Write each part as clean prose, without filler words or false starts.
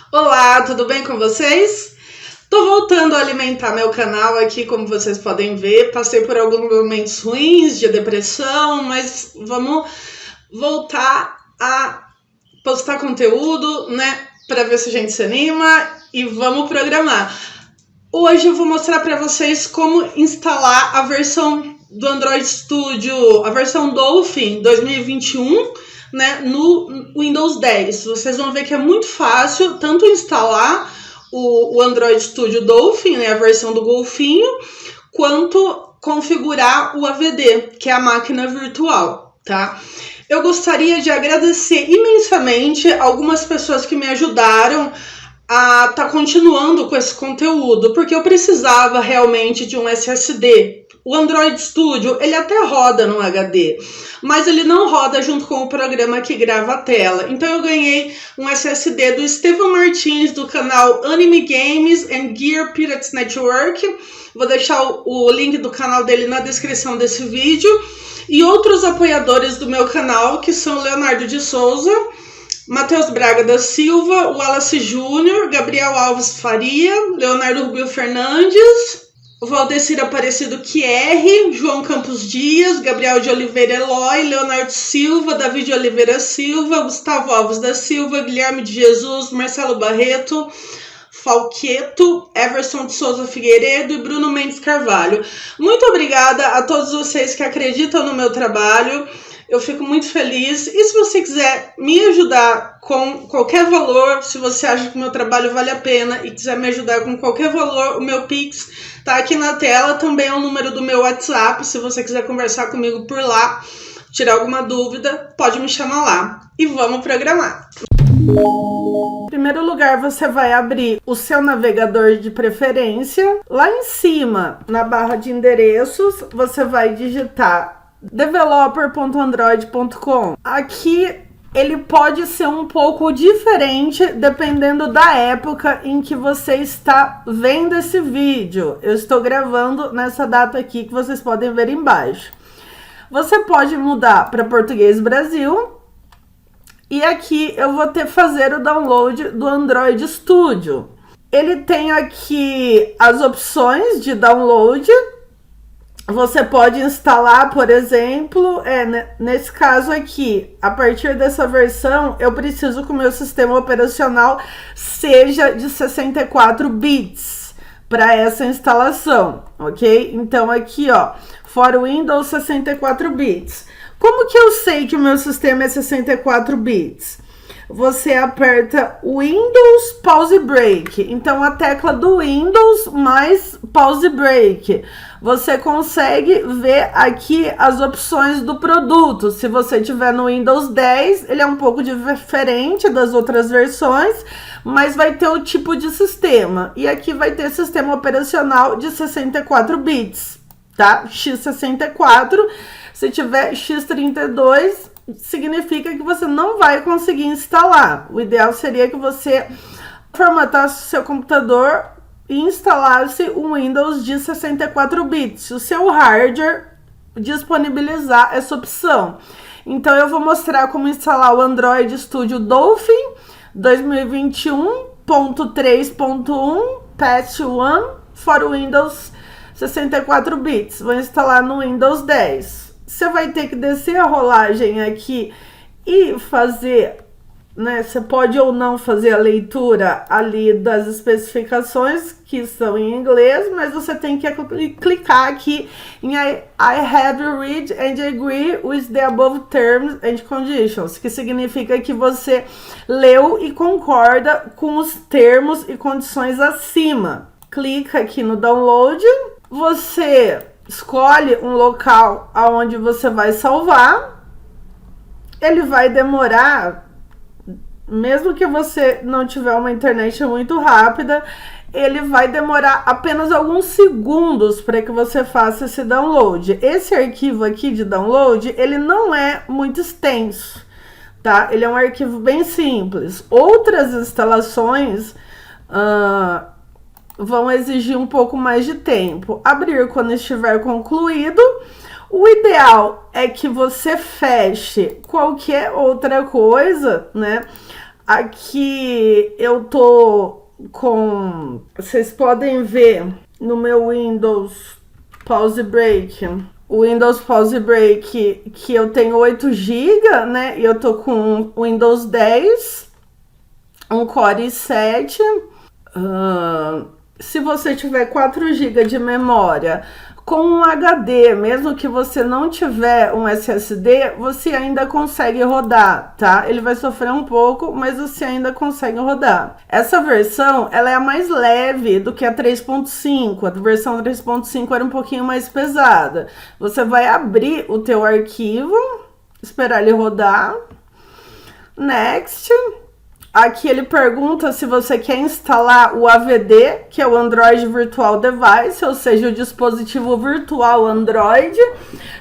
Olá, tudo bem com vocês? Tô voltando a alimentar meu canal aqui, como vocês podem ver. Passei por alguns momentos ruins de depressão, mas vamos voltar a postar conteúdo, né? Para ver se a gente se anima e vamos programar. Hoje eu vou mostrar para vocês como instalar a versão do Android Studio, a versão Dolphin 2021, né, no Windows 10. Vocês vão ver que é muito fácil tanto instalar o Android Studio Dolphin, né, a versão do golfinho, quanto configurar o AVD, que é a máquina virtual, tá? Eu gostaria de agradecer imensamente algumas pessoas que me ajudaram a tá continuando com esse conteúdo, porque eu precisava realmente de um SSD. O Android Studio, ele até roda no HD, mas ele não roda junto com o programa que grava a tela. Então eu ganhei um SSD do Estevão Martins, do canal Anime Games and Gear Pirates Network. Vou deixar o link do canal dele na descrição desse vídeo. E outros apoiadores do meu canal, que são Leonardo de Souza, Matheus Braga da Silva, Wallace Júnior, Gabriel Alves Faria, Leonardo Rubio Fernandes, Valdecir Aparecido Quierre, João Campos Dias, Gabriel de Oliveira Eloy, Leonardo Silva, David de Oliveira Silva, Gustavo Alves da Silva, Guilherme de Jesus, Marcelo Barreto, Falqueto, Everson de Souza Figueiredo e Bruno Mendes Carvalho. Muito obrigada a todos vocês que acreditam no meu trabalho. Eu fico muito feliz. E se você quiser me ajudar com qualquer valor, se você acha que o meu trabalho vale a pena e quiser me ajudar com qualquer valor, o meu Pix tá aqui na tela. Também é o número do meu WhatsApp. Se você quiser conversar comigo por lá, tirar alguma dúvida, pode me chamar lá. E vamos programar. Em primeiro lugar, você vai abrir o seu navegador de preferência. Lá em cima, na barra de endereços, você vai digitar developer.android.com. Aqui ele pode ser um pouco diferente dependendo da época em que você está vendo esse vídeo. Eu estou gravando nessa data aqui que vocês podem ver embaixo. Você pode mudar para Português Brasil. E aqui eu vou fazer o download do Android Studio. Ele tem aqui as opções de download. Você pode instalar, por exemplo, nesse caso aqui, a partir dessa versão, eu preciso que o meu sistema operacional seja de 64 bits para essa instalação, ok? Então aqui, ó, for Windows 64 bits. Como que eu sei que o meu sistema é 64 bits? Você aperta Windows Pause Break. Então, a tecla do Windows mais Pause Break. Você consegue ver aqui as opções do produto. Se você tiver no Windows 10, ele é um pouco diferente das outras versões, mas vai ter o tipo de sistema. E aqui vai ter sistema operacional de 64 bits, tá? x64. Se tiver x32... significa que você não vai conseguir instalar. O ideal seria que você formatasse o seu computador e instalasse um Windows de 64 bits. O seu hardware disponibilizar essa opção. Então eu vou mostrar como instalar o Android Studio Dolphin 2021.3.1 Patch 1 for Windows 64 bits. Vou instalar no Windows 10. Você vai ter que descer a rolagem aqui e fazer, né? Você pode ou não fazer a leitura ali das especificações, que são em inglês, mas você tem que clicar aqui em I have read and agree with the above terms and conditions, que significa que você leu e concorda com os termos e condições acima. Clica aqui no download, você escolhe um local aonde você vai salvar. Ele vai demorar, mesmo que você não tiver uma internet muito rápida, ele vai demorar apenas alguns segundos para que você faça esse download. Esse arquivo aqui de download, ele não é muito extenso, tá? Ele é um arquivo bem simples. Outras instalações vão exigir um pouco mais de tempo. Abrir quando estiver concluído. O ideal é que você feche qualquer outra coisa, né? Aqui eu tô com... Vocês podem ver no meu Windows Pause Break. O Windows Pause Break que eu tenho 8 GB, né? E eu tô com o Windows 10, um Core i7. Se você tiver 4 GB de memória com um HD, mesmo que você não tiver um SSD, você ainda consegue rodar, tá? Ele vai sofrer um pouco, mas você ainda consegue rodar. Essa versão, ela é a mais leve do que a 3.5. A versão 3.5 era um pouquinho mais pesada. Você vai abrir o teu arquivo, esperar ele rodar. Next. Aqui ele pergunta se você quer instalar o AVD, que é o Android Virtual Device, ou seja, o dispositivo virtual Android.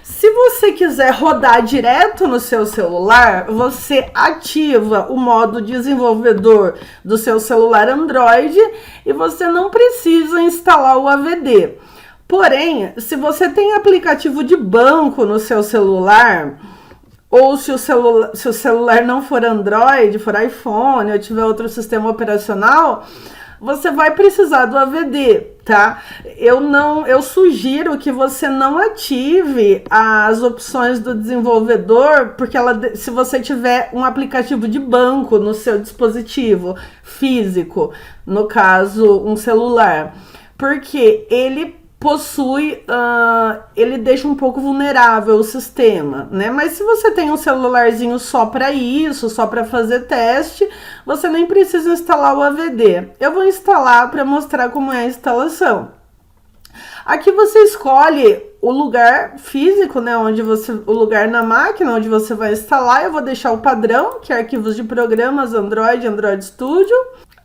Se você quiser rodar direto no seu celular, você ativa o modo desenvolvedor do seu celular Android e você não precisa instalar o AVD. Porém, se você tem aplicativo de banco no seu celular, ou se o celular não for Android, for iPhone, ou tiver outro sistema operacional, você vai precisar do AVD, tá? Eu sugiro que você não ative as opções do desenvolvedor, porque se você tiver um aplicativo de banco no seu dispositivo físico, no caso, um celular, porque ele ele deixa um pouco vulnerável o sistema, né? Mas se você tem um celularzinho só para isso, só para fazer teste, você nem precisa instalar o AVD. Eu vou instalar para mostrar como é a instalação. Aqui você escolhe o lugar físico, né? O lugar na máquina onde você vai instalar. Eu vou deixar o padrão, que é arquivos de programas Android, Android Studio.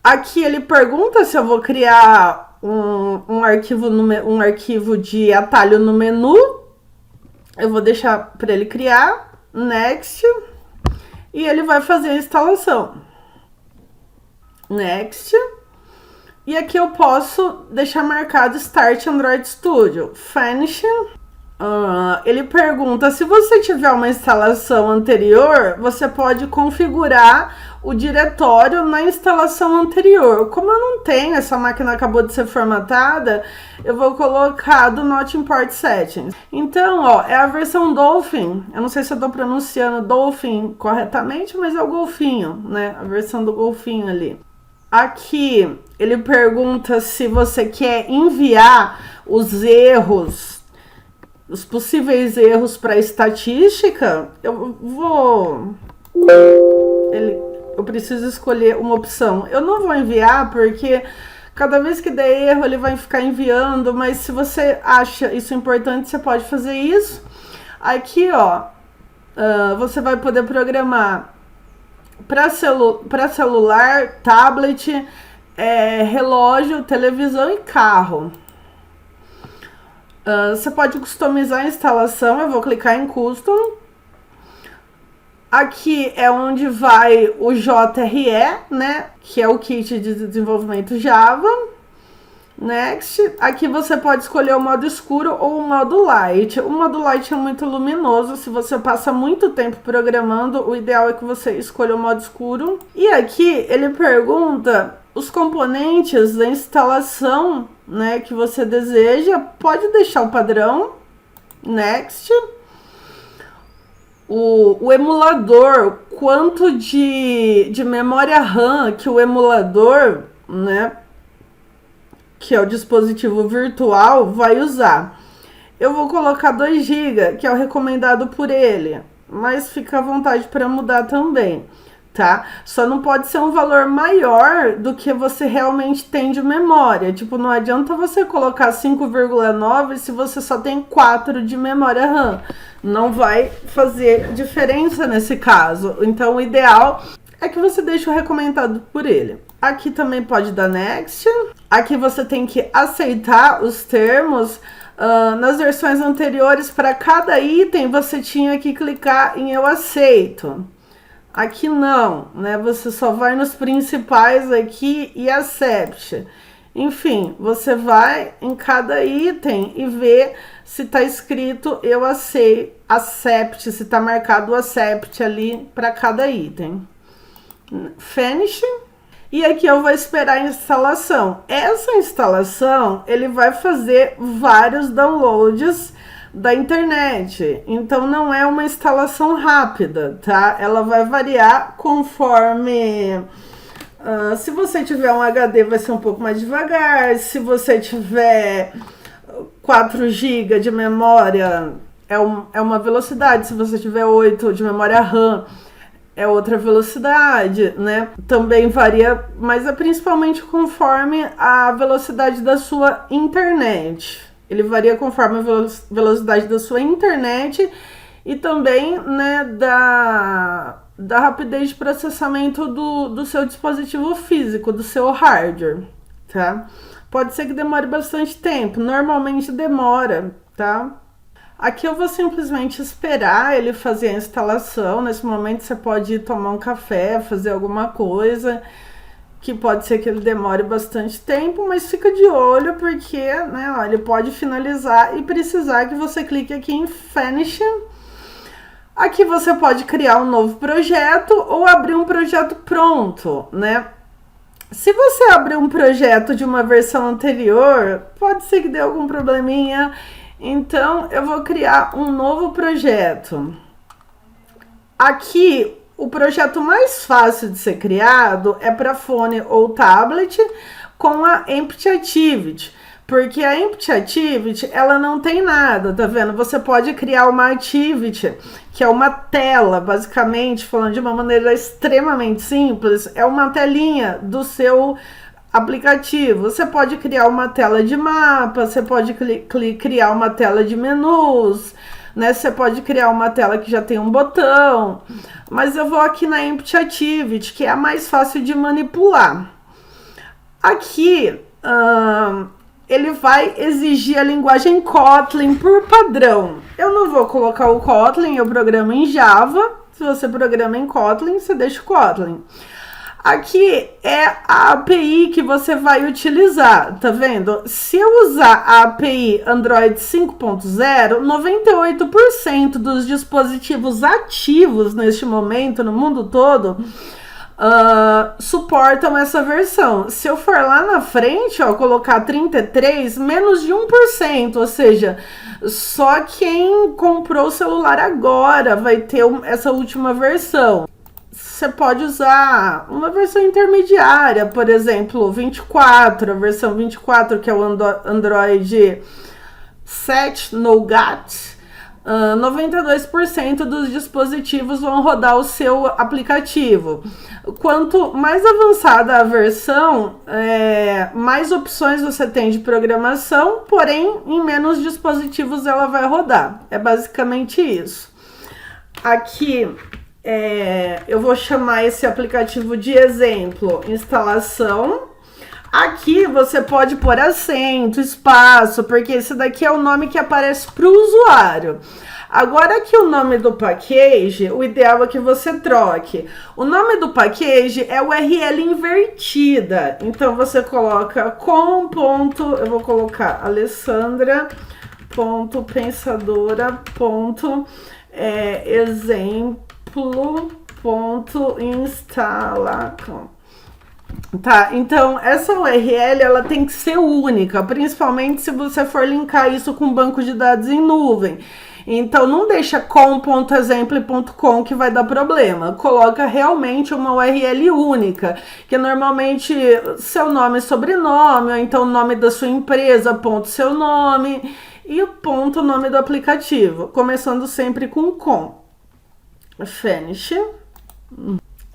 Aqui ele pergunta se eu vou criar um arquivo de atalho no menu. Eu vou deixar para ele criar. Next. E ele vai fazer a instalação. Next. E aqui eu posso deixar marcado Start Android Studio. Finish. Ele pergunta se você tiver uma instalação anterior, você pode configurar o diretório na instalação anterior. Como eu não tenho, essa máquina acabou de ser formatada, eu vou colocar do Not Import Settings. Então, é a versão Dolphin. Eu não sei se eu estou pronunciando Dolphin corretamente, mas é o golfinho, né? A versão do golfinho ali. Aqui, ele pergunta se você quer enviar os erros, os possíveis erros para estatística. Eu preciso escolher uma opção. Eu não vou enviar porque cada vez que der erro ele vai ficar enviando, mas se você acha isso importante, você pode fazer isso. Aqui, você vai poder programar para celular, tablet, relógio, televisão e carro. Você pode customizar a instalação. Eu vou clicar em Custom. Aqui é onde vai o JRE, né? Que é o kit de desenvolvimento Java. Next. Aqui você pode escolher o modo escuro ou o modo light. O modo light é muito luminoso. Se você passa muito tempo programando, o ideal é que você escolha o modo escuro. E aqui ele pergunta os componentes da instalação, né, que você deseja. Pode deixar o padrão. Next. O emulador, quanto de memória RAM que o emulador, né, que é o dispositivo virtual, vai usar. Eu vou colocar 2 GB, que é o recomendado por ele, mas fica à vontade para mudar também, tá? Só não pode ser um valor maior do que você realmente tem de memória. Tipo, não adianta você colocar 5,9 se você só tem 4 de memória RAM. Não vai fazer diferença nesse caso. Então, o ideal é que você deixe o recomendado por ele. Aqui também pode dar Next. Aqui você tem que aceitar os termos. Nas versões anteriores, para cada item, você tinha que clicar em Eu aceito. Aqui não, né? Você só vai nos principais aqui e accept. Enfim, você vai em cada item e vê se está escrito Eu aceito, accept, se está marcado o accept ali para cada item. Finish. E aqui eu vou esperar a instalação. Essa instalação, ele vai fazer vários downloads da internet. Então, não é uma instalação rápida, tá? Ela vai variar conforme... se você tiver um HD, vai ser um pouco mais devagar. Se você tiver 4 GB de memória, é uma velocidade. Se você tiver 8 de memória RAM, é outra velocidade, né? Também varia, mas é principalmente conforme a velocidade da sua internet. Ele varia conforme a velocidade da sua internet e também, né, da rapidez de processamento do seu dispositivo físico, do seu hardware, tá? Pode ser que demore bastante tempo, normalmente demora, tá? Aqui eu vou simplesmente esperar ele fazer a instalação. Nesse momento você pode ir tomar um café, fazer alguma coisa, que pode ser que ele demore bastante tempo, mas fica de olho porque, né, ó, ele pode finalizar e precisar que você clique aqui em Finish. Aqui você pode criar um novo projeto ou abrir um projeto pronto, né? Se você abrir um projeto de uma versão anterior, pode ser que dê algum probleminha. Então, eu vou criar um novo projeto. Aqui, o projeto mais fácil de ser criado é para fone ou tablet com a Empty Activity. Porque a Empty Activity, ela não tem nada, tá vendo? Você pode criar uma Activity, que é uma tela, basicamente, falando de uma maneira extremamente simples, é uma telinha do seu aplicativo. Você pode criar uma tela de mapa, você pode criar uma tela de menus, né? Você pode criar uma tela que já tem um botão, mas eu vou aqui na Empty Activity, que é a mais fácil de manipular. Aqui, ele vai exigir a linguagem Kotlin por padrão. Eu não vou colocar o Kotlin, eu programo em Java. Se você programa em Kotlin, você deixa o Kotlin. Aqui é a API que você vai utilizar, tá vendo? Se eu usar a API Android 5.0, 98% dos dispositivos ativos neste momento no mundo todo suportam essa versão. Se eu for lá na frente, ó, colocar 33, menos de 1%, ou seja, só quem comprou o celular agora vai ter essa última versão. Você pode usar uma versão intermediária, por exemplo, 24, a versão 24, que é o Android 7 Nougat. 92% dos dispositivos vão rodar o seu aplicativo. Quanto mais avançada a versão, mais opções você tem de programação, porém, em menos dispositivos ela vai rodar. É basicamente isso. Aqui, eu vou chamar esse aplicativo de exemplo, instalação. Aqui você pode pôr acento, espaço, porque esse daqui é o nome que aparece para o usuário. Agora aqui o nome do package, o ideal é que você troque. O nome do package é URL invertida. Então você coloca eu vou colocar alessandra.pensadora.exemplo.instalar. Tá, então essa URL ela tem que ser única, principalmente se você for linkar isso com banco de dados em nuvem. Então não deixa com.exemplo.com que vai dar problema. Coloca realmente uma URL única, que normalmente seu nome e sobrenome, ou então o nome da sua empresa, ponto seu nome, e o ponto nome do aplicativo, começando sempre com. Finish.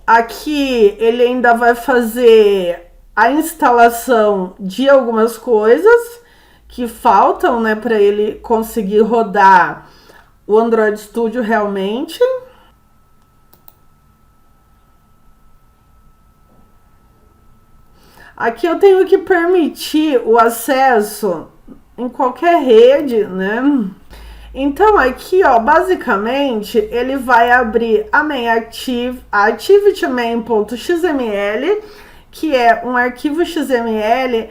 Aqui ele ainda vai fazer a instalação de algumas coisas que faltam, né, para ele conseguir rodar o Android Studio realmente. Aqui eu tenho que permitir o acesso em qualquer rede, né? Então, aqui, ó, basicamente, ele vai abrir a activity main.xml, que é um arquivo XML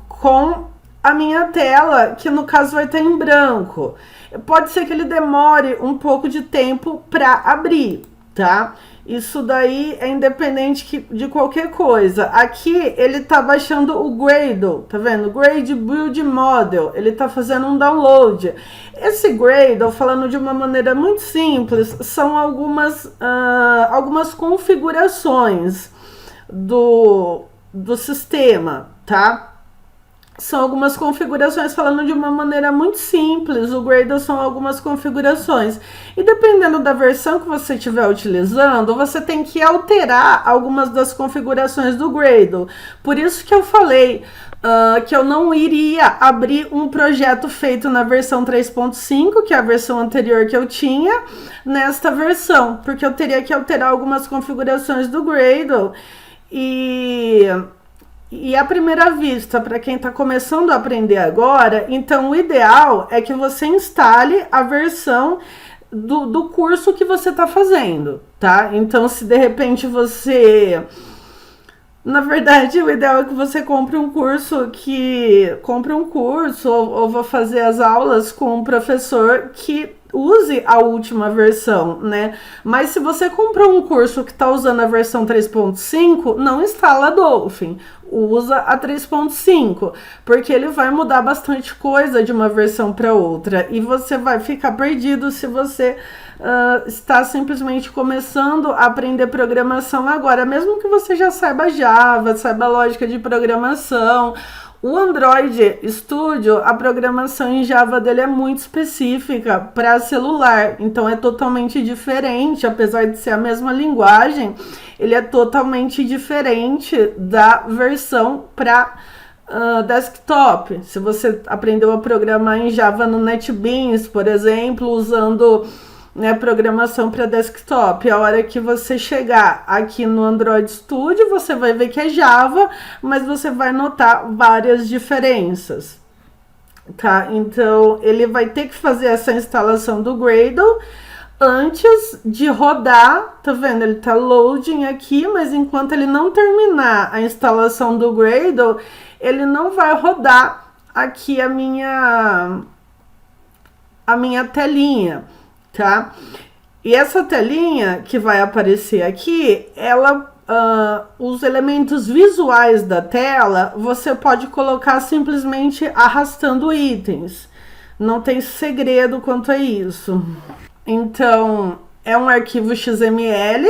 com a minha tela, que no caso vai estar em branco. Pode ser que ele demore um pouco de tempo para abrir. tá? Isso daí é independente de qualquer coisa. Aqui ele tá baixando o Gradle, tá vendo? Gradle Build Model, ele tá fazendo um download. Esse Gradle, falando de uma maneira muito simples, são algumas configurações do sistema, tá? São algumas configurações, falando de uma maneira muito simples. O Gradle são algumas configurações. E dependendo da versão que você estiver utilizando, você tem que alterar algumas das configurações do Gradle. Por isso que eu falei que eu não iria abrir um projeto feito na versão 3.5, que é a versão anterior que eu tinha, nesta versão. Porque eu teria que alterar algumas configurações do Gradle. E à primeira vista, para quem está começando a aprender agora, então o ideal é que você instale a versão do curso que você está fazendo, tá? Então, se de repente você... Na verdade, o ideal é que você compre um curso ou vá fazer as aulas com um professor que use a última versão, né? Mas se você comprou um curso que está usando a versão 3.5, não instala a Dolphin, usa a 3.5, porque ele vai mudar bastante coisa de uma versão para outra e você vai ficar perdido se você está simplesmente começando a aprender programação agora, mesmo que você já saiba Java, saiba lógica de programação. O Android Studio, a programação em Java dele é muito específica para celular, então é totalmente diferente, apesar de ser a mesma linguagem, ele é totalmente diferente da versão para desktop. Se você aprendeu a programar em Java no NetBeans, por exemplo, usando programação para desktop, a hora que você chegar aqui no Android Studio, você vai ver que é Java, mas você vai notar várias diferenças, tá? Então, ele vai ter que fazer essa instalação do Gradle antes de rodar, tá vendo? Ele tá loading aqui, mas enquanto ele não terminar a instalação do Gradle, ele não vai rodar aqui a minha telinha, tá? E essa telinha que vai aparecer aqui, ela, os elementos visuais da tela, você pode colocar simplesmente arrastando itens. Não tem segredo quanto a isso. Então, é um arquivo XML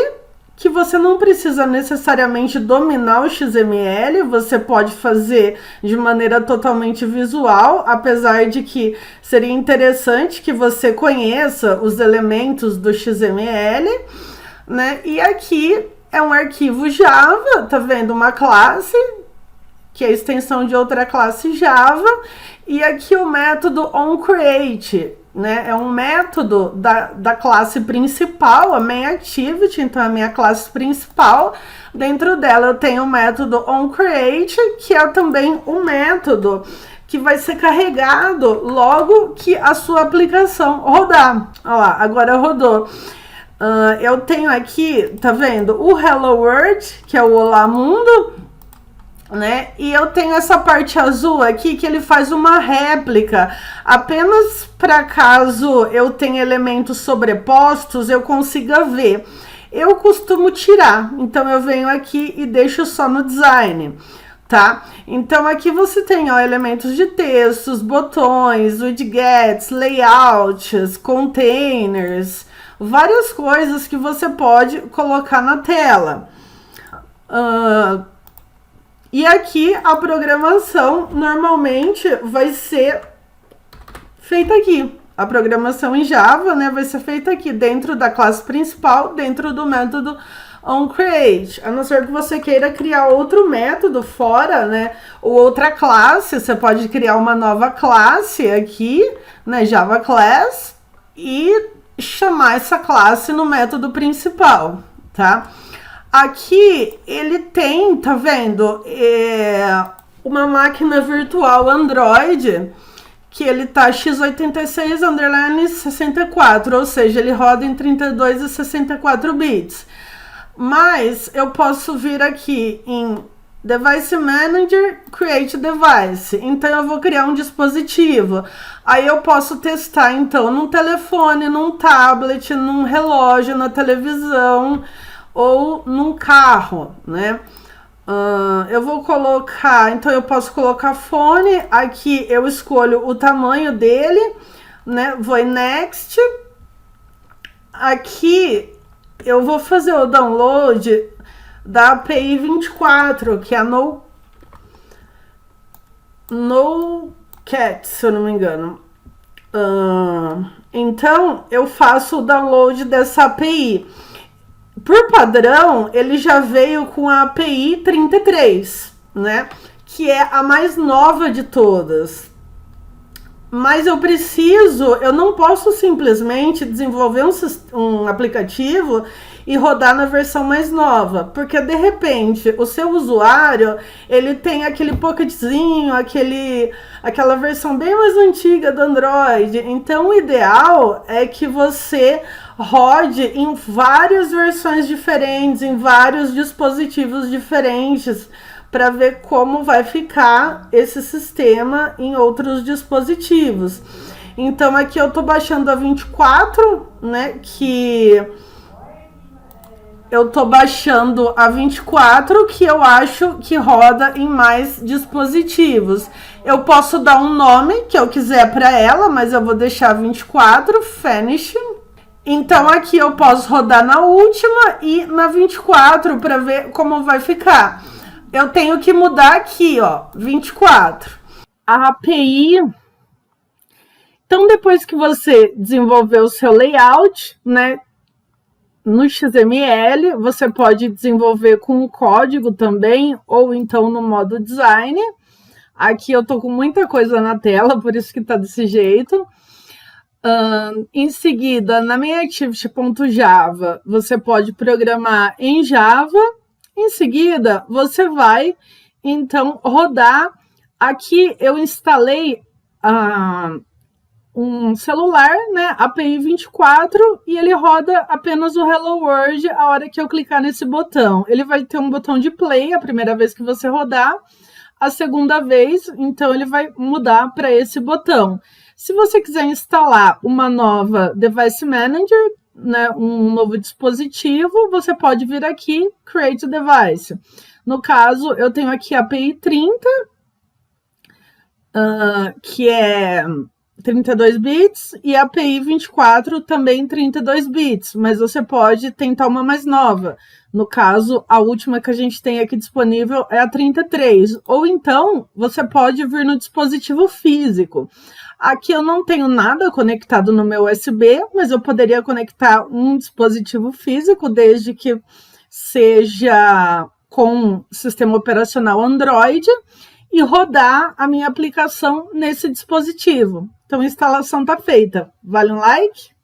que você não precisa necessariamente dominar o XML, você pode fazer de maneira totalmente visual, apesar de que seria interessante que você conheça os elementos do XML, né? E aqui é um arquivo Java, tá vendo? Uma classe, que é a extensão de outra classe Java, e aqui o método onCreate, né? É um método da classe principal, a MainActivity, então a minha classe principal. Dentro dela eu tenho o método onCreate, que é também um método que vai ser carregado logo que a sua aplicação rodar. Olha lá, agora rodou. Eu tenho aqui, tá vendo? O Hello World, que é o Olá Mundo, né? E eu tenho essa parte azul aqui que ele faz uma réplica, apenas para caso eu tenha elementos sobrepostos, eu consiga ver. Eu costumo tirar, então eu venho aqui e deixo só no design, tá? Então aqui você tem, ó, elementos de textos, botões, widgets, layouts, containers, várias coisas que você pode colocar na tela. E aqui a programação normalmente vai ser feita aqui. A programação em Java, né, vai ser feita aqui dentro da classe principal, dentro do método onCreate. A não ser que você queira criar outro método fora, né, ou outra classe, você pode criar uma nova classe aqui, né, Java Class, e chamar essa classe no método principal, tá? Aqui ele tem, tá vendo, uma máquina virtual Android, que ele tá x86-64, ou seja, ele roda em 32 e 64 bits. Mas eu posso vir aqui em Device Manager, Create Device. Então, eu vou criar um dispositivo. Aí, eu posso testar, então, num telefone, num tablet, num relógio, na televisão ou num carro, né? Eu vou colocar... Então, eu posso colocar fone. Aqui, eu escolho o tamanho dele, né? Vou em Next. Aqui, eu vou fazer o download da API 24, que é a NoCat, se eu não me engano. Então, eu faço o download dessa API. Por padrão, ele já veio com a API 33, né? Que é a mais nova de todas. Mas eu não posso simplesmente desenvolver um aplicativo e rodar na versão mais nova, porque de repente o seu usuário, ele tem aquele pocketzinho, aquela versão bem mais antiga do Android. Então o ideal é que você rode em várias versões diferentes, em vários dispositivos diferentes, para ver como vai ficar esse sistema em outros dispositivos. Então aqui eu tô baixando a 24, né, que eu tô baixando a 24, que eu acho que roda em mais dispositivos. Eu posso dar um nome que eu quiser para ela, mas eu vou deixar 24, Finish. Então aqui eu posso rodar na última e na 24 para ver como vai ficar. Eu tenho que mudar aqui, ó, 24. A API. Então, depois que você desenvolver o seu layout, né, no XML, você pode desenvolver com o código também, ou então no modo design. Aqui eu tô com muita coisa na tela, por isso que tá desse jeito. Em seguida, na minha activity.java, você pode programar em Java. Em seguida, você vai, então, rodar. Aqui eu instalei um celular, né, API 24, e ele roda apenas o Hello World a hora que eu clicar nesse botão. Ele vai ter um botão de play a primeira vez que você rodar, a segunda vez, então ele vai mudar para esse botão. Se você quiser instalar uma nova Device Manager, né, um novo dispositivo, você pode vir aqui, Create Device. No caso, eu tenho aqui a API 30, que é 32 bits, e a API 24 também 32 bits, mas você pode tentar uma mais nova. No caso, a última que a gente tem aqui disponível é a 33. Ou então, você pode vir no dispositivo físico. Aqui eu não tenho nada conectado no meu USB, mas eu poderia conectar um dispositivo físico, desde que seja com sistema operacional Android, e rodar a minha aplicação nesse dispositivo. Então, a instalação está feita. Vale um like?